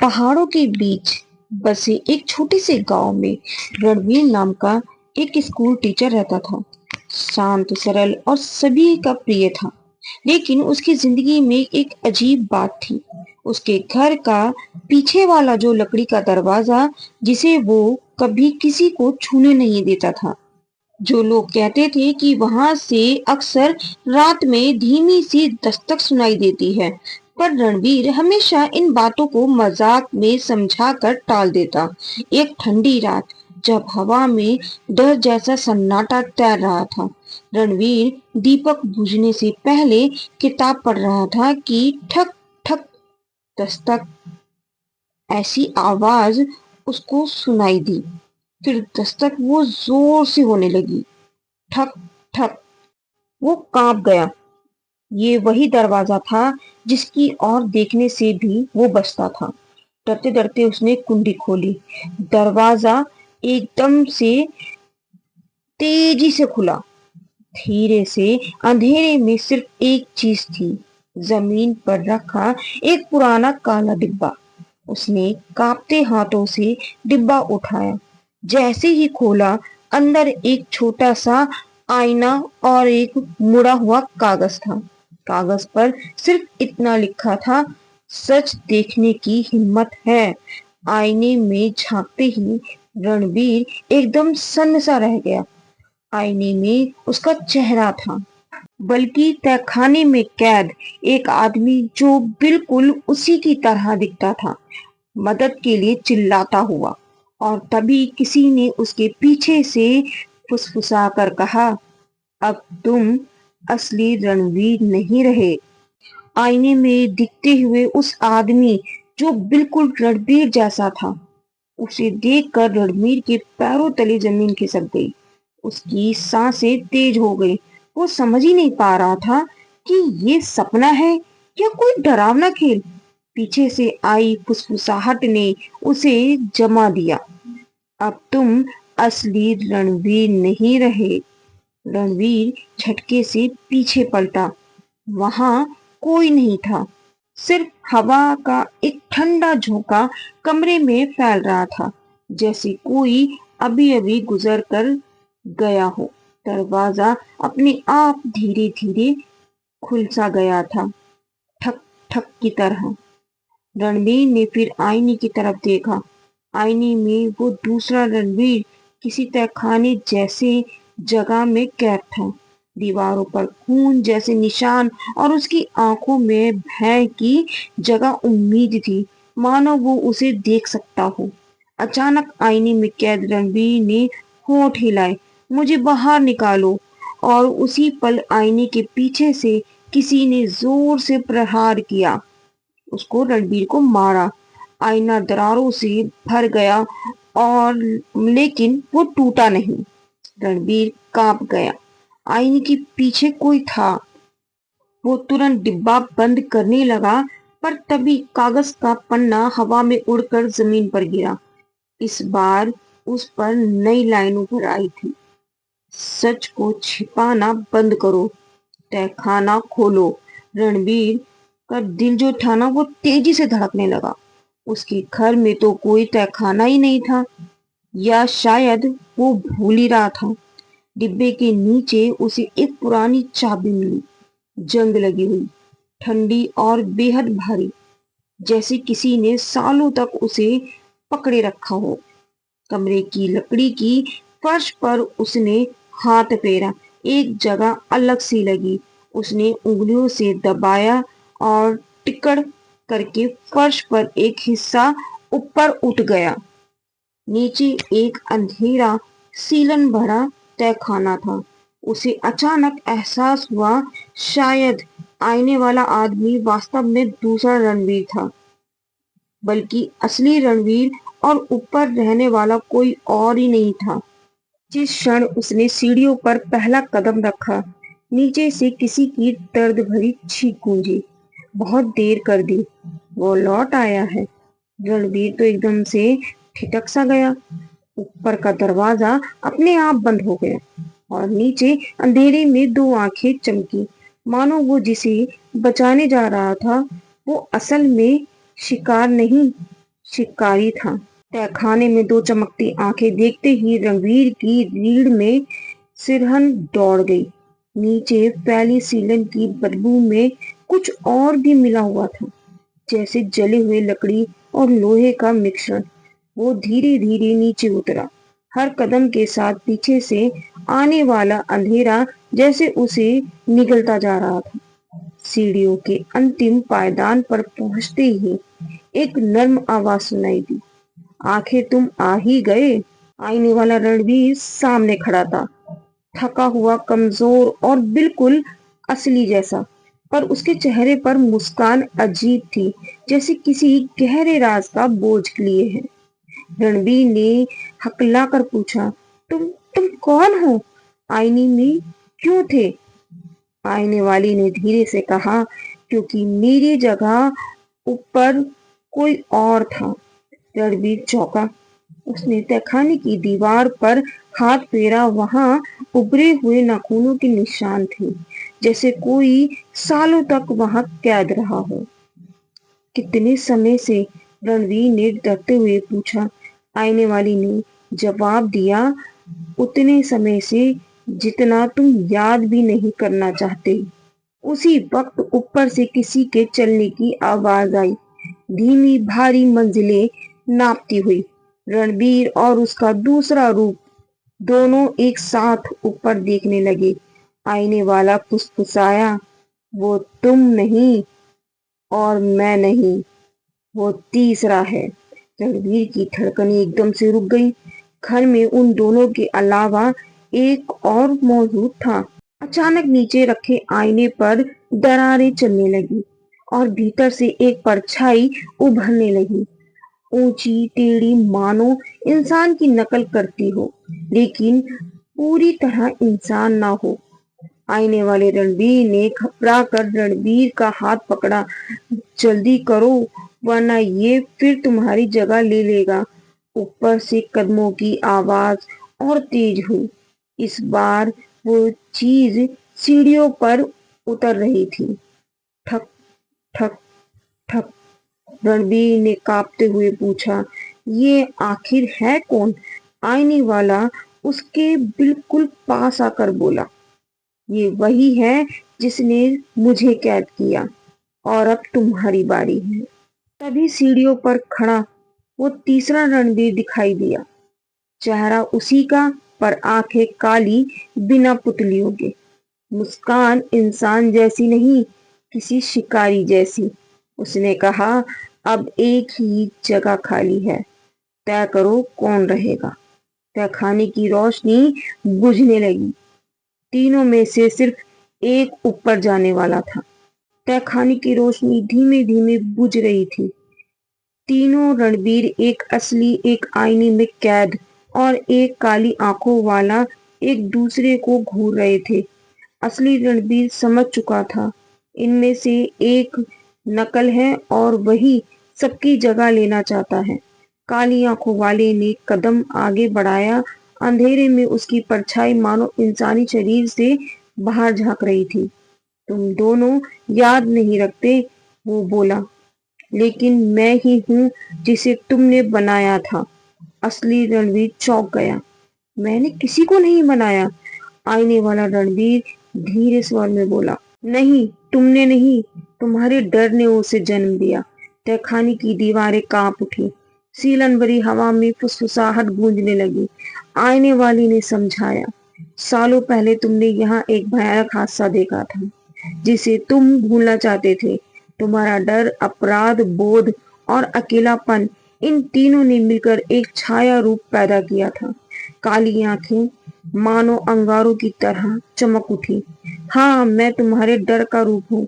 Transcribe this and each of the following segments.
पहाड़ों के बीच बसे एक छोटे से गांव में रणवीर नाम का एक स्कूल टीचर रहता था। शांत, सरल और सभी का प्रिय था। लेकिन उसकी जिंदगी में एक अजीब बात थी। उसके घर का पीछे वाला जो लकड़ी का दरवाजा, जिसे वो कभी किसी को छूने नहीं देता था। जो लोग कहते थे कि वहां से अक्सर रात में धीमी सी दस्तक सुनाई देती है, पर रणवीर हमेशा इन बातों को मजाक में समझाकर टाल देता। एक ठंडी रात, जब हवा में डर जैसा सन्नाटा तैर रहा था, रणवीर दीपक बुझने से पहले किताब पढ़ रहा था कि ठक ठक दस्तक ऐसी आवाज उसको सुनाई दी। फिर दस्तक वो जोर से होने लगी। ठक ठक। वो कांप गया। ये वही दरवाजा था जिसकी ओर देखने से भी वो बचता था। डरते डरते उसने कुंडी खोली। दरवाजा एकदम से तेजी से खुला। धीरे से अंधेरे में सिर्फ एक चीज थी, जमीन पर रखा एक पुराना काला डिब्बा। उसने कांपते हाथों से डिब्बा उठाया। जैसे ही खोला, अंदर एक छोटा सा आईना और एक मुड़ा हुआ कागज था। कागज पर सिर्फ इतना लिखा था, सच देखने की हिम्मत है। आईने में झांकते ही रणवीर एकदम सन्न सा रह गया। आईने में उसका चेहरा था, बल्कि तहखाने में कैद एक आदमी जो बिल्कुल उसी की तरह दिखता था, मदद के लिए चिल्लाता हुआ। और तभी किसी ने उसके पीछे से फुसफुसा कर कहा, अब तुम असली रणवीर नहीं रहे। आईने में दिखते हुए उस आदमी जो बिल्कुल रणवीर जैसा था, उसे देखकर रणवीर के पैरों तले जमीन खिसक गई। उसकी सांसें तेज हो गई। वो समझ ही नहीं पा रहा था कि ये सपना है या कोई डरावना खेल। पीछे से आई फुसफुसाहट ने उसे जमा दिया, अब तुम असली रणवीर नहीं रहे। रणवीर झटके से पीछे पलटा। वहां कोई नहीं था। सिर्फ हवा का एक ठंडा झोंका कमरे में फैल रहा था, जैसे कोई अभी अभी गुजर कर गया हो। दरवाजा अपने आप धीरे धीरे खुल सा गया था, ठक ठक की तरह। रणवीर ने फिर आईने की तरफ देखा। आईने में वो दूसरा रणवीर किसी तहखाने जैसे जगह में कैद था। दीवारों पर खून जैसे निशान और उसकी आंखों में भय की जगह उम्मीद थी, मानो वो उसे देख सकता हो। अचानक आईने में कैद रणवीर ने होठ हिलाए, मुझे बाहर निकालो। और उसी पल आईने के पीछे से किसी ने जोर से प्रहार किया। उसको रणबीर को मारा। आईना दरारों से भर गया और लेकिन वो टूटा नहीं। रणबीर कांप गया। आईने के पीछे कोई था। वो तुरंत डिब्बा बंद करने लगा, पर तभी कागज का पन्ना हवा में उड़कर जमीन पर गिरा। इस बार उस पर नई लाइनों पर आई थी, सच को छिपाना बंद करो, तहखाना खोलो। रणबीर का दिल जो था ना, वो तेजी से धड़कने लगा। उसके घर में तो कोई तहखाना ही नहीं था, या शायद वो भूल ही रहा था। डिब्बे के नीचे उसे एक पुरानी चाबी मिली, जंग लगी हुई, ठंडी और बेहद भारी, जैसे किसी ने सालों तक उसे पकड़े रखा हो। कमरे की लकड़ी की फर्श पर उसने हाथ फेरा। एक जगह अलग सी लगी। उसने उंगलियों से दबाया और टिकड़ करके फर्श पर एक हिस्सा ऊपर उठ गया। नीचे एक अंधेरा सीलन भरा तहखाना था। उसे अचानक एहसास हुआ, शायद आईने वाला आदमी वास्तव में दूसरा रणवीर था, बल्कि असली रणवीर और ऊपर रहने वाला कोई और ही नहीं था। जिस क्षण उसने सीढ़ियों पर पहला कदम रखा, नीचे से किसी की दर्द भरी चीख गूंजी, बहुत देर कर दी, वो लौट आया है। रणवीर तो एकदम से ठिठक सा गया। ऊपर का दरवाजा अपने आप बंद हो गया और नीचे अंधेरे में दो आंखें चमकी, मानो वो जिसे बचाने जा रहा था वो असल में शिकार नहीं, शिकारी था। तहखाने में दो चमकती आंखें देखते ही रणवीर की रीढ़ में सिरहन दौड़ गई। नीचे फैली सीलन की बदबू में कुछ और भी मिला हुआ था, जैसे जले हुए लकड़ी और लोहे का मिश्रण। वो धीरे धीरे नीचे उतरा, हर कदम के साथ पीछे से आने वाला अंधेरा जैसे उसे निगलता जा रहा था। सीढ़ियों के अंतिम पायदान पर पहुंचते ही एक नर्म आवाज सुनाई दी, आखिर तुम आ ही गए। आईने वाला रणवीर सामने खड़ा था, थका हुआ, कमजोर और बिल्कुल असली जैसा। पर उसके चेहरे पर मुस्कान अजीब थी, जैसे किसी गहरे राज का बोझ लिए है। रणबीर ने हकलाकर पूछा, तुम कौन हो? आईने में क्यों थे? आईने वाली ने धीरे से कहा, क्योंकि मेरी जगह ऊपर कोई और था। रणबीर चौंका। उसने तहखाने की दीवार पर हाथ फेरा। वहां उभरे हुए नाखूनों के निशान थे, जैसे कोई सालों तक वहां कैद रहा हो। कितने समय से? रणवीर ने डरते हुए पूछा। आईने वाली ने जवाब दिया, उतने समय से जितना तुम याद भी नहीं करना चाहते। उसी वक्त ऊपर से किसी के चलने की आवाज आई, धीमी भारी मंजिलें नापती हुई। रणबीर और उसका दूसरा रूप दोनों एक साथ ऊपर देखने लगे। आईने वाला फुसफुसाया, वो तुम नहीं और मैं नहीं, वो तीसरा है। रणबीर की धड़कनें एकदम से रुक गई। घर में उन दोनों के अलावा एक और मौजूद था। अचानक नीचे रखे आईने पर दरारें चलने लगी और भीतर से एक परछाई उभरने लगी, ऊंची टेढ़ी, मानो इंसान की नकल करती हो, लेकिन पूरी तरह इंसान ना हो। आईने वाले रणबीर ने घबरा कर रणबीर का हाथ पकड़ा। जल्दी करो, वरना ये फिर तुम्हारी जगह ले लेगा। ऊपर से कदमों की आवाज और तेज हुई। इस बार वो चीज सीढ़ियों पर उतर रही थी। ठक ठक ठक। रणबीर ने कांपते हुए पूछा, ये आखिर है कौन? आईने वाला उसके बिल्कुल पास आकर बोला, ये वही है जिसने मुझे कैद किया, और अब तुम्हारी बारी है। तभी सीढ़ियों पर खड़ा वो तीसरा रणबीर दिखाई दिया। चेहरा उसी का, पर आंखें काली, बिना पुतलियों के। मुस्कान इंसान जैसी नहीं, किसी शिकारी जैसी। उसने कहा, अब एक ही जगह खाली है, तय करो कौन रहेगा। तहखाने की रोशनी बुझने लगी। तीनों में से सिर्फ एक ऊपर जाने वाला था। तहखाने की रोशनी धीमे धीमे बुझ रही थी। तीनों रणबीर, एक असली, एक आईने में कैद और एक काली आंखों वाला, एक दूसरे को घूर रहे थे। असली रणबीर समझ चुका था, इनमें से एक नकल है और वही सबकी जगह लेना चाहता है। काली आंखों वाले ने कदम आगे बढ़ाया। अंधेरे में उसकी परछाई मानो इंसानी शरीर से बाहर झांक रही थी। तुम दोनों याद नहीं रखते, वो बोला, लेकिन मैं ही हूँ जिसे तुमने बनाया था। असली रणवीर चौंक गया। मैंने किसी को नहीं बनाया। आईने वाला रणवीर धीरे स्वर में बोला, नहीं, तुमने नहीं, तुम्हारे डर ने उसे जन्म दिया। तहखाने की दीवारें कांप उठी। सीलन भरी हवा में फुसफुसाहट गूंजने लगी। आईने वाली ने समझाया, सालों पहले तुमने यहाँ एक भयानक हादसा देखा था, जिसे तुम भूलना चाहते थे। तुम्हारा डर, अपराध बोध और अकेलापन, इन तीनों ने मिलकर एक छाया रूप पैदा किया था। काली आंखें मानो अंगारों की तरह चमक उठी। हाँ, मैं तुम्हारे डर का रूप हूँ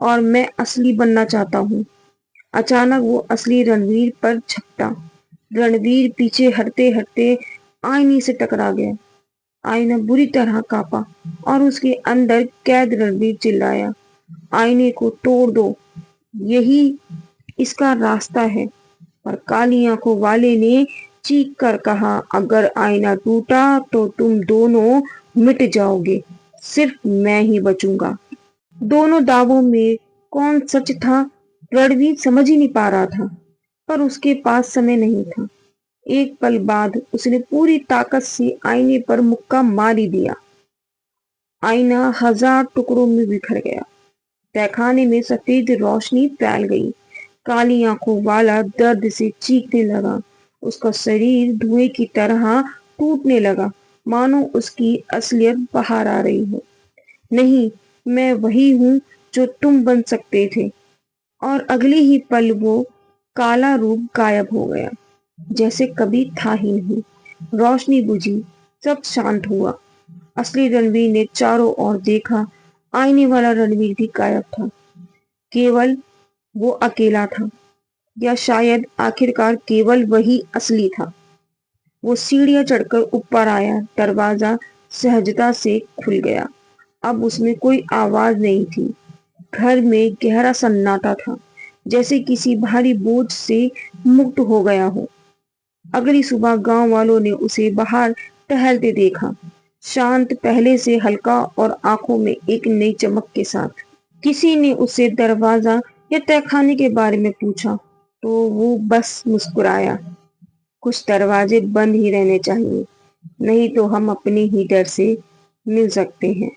और मैं असली बनना चाहता हूँ। अचानक वो असली रणवीर पर झपटा। रणवीर पीछे हटते हटते आईने से टकरा गया। आईना बुरी तरह कांपा और उसके अंदर कैद रणवीर चिल्लाया, आईने को तोड़ दो, यही इसका रास्ता है। पर काली आंखों वाले ने चीख कर कहा, अगर आईना टूटा तो तुम दोनों मिट जाओगे, सिर्फ मैं ही बचूंगा। दोनों दावों में कौन सच था, रणवीर समझ ही नहीं पा रहा था। पर उसके पास समय नहीं था। एक पल बाद उसने पूरी ताकत से आईने पर मुक्का मार ही दिया। आईना हजार टुकड़ों में बिखर गया। तहखाने में सफेद रोशनी फैल गई। काली आंखों वाला दर्द से चीखने लगा। उसका शरीर धुएं की तरह टूटने लगा, मानो उसकी असलियत बाहर आ रही हो। नहीं, मैं वही हूँ जो तुम बन सकते थे। और अगले ही पल वो काला रूप गायब हो गया, जैसे कभी था ही नहीं। रोशनी बुझी, सब शांत हुआ। असली रणवीर ने चारों ओर देखा। आईने वाला रणवीर भी गायब था। केवल वो अकेला था, या शायद आखिरकार केवल वही असली था। वो सीढ़ियां चढ़कर ऊपर आया। दरवाजा सहजता से खुल गया। अब उसमें कोई आवाज नहीं थी। घर में गहरा सन्नाटा था, जैसे किसी भारी बोझ से मुक्त हो गया हो। अगली सुबह गांव वालों ने उसे बाहर टहलते देखा, शांत, पहले से हल्का और आंखों में एक नई चमक के साथ। किसी ने उससे दरवाजा या तहखाने के बारे में पूछा तो वो बस मुस्कुराया। कुछ दरवाजे बंद ही रहने चाहिए, नहीं तो हम अपने ही डर से मिल सकते हैं।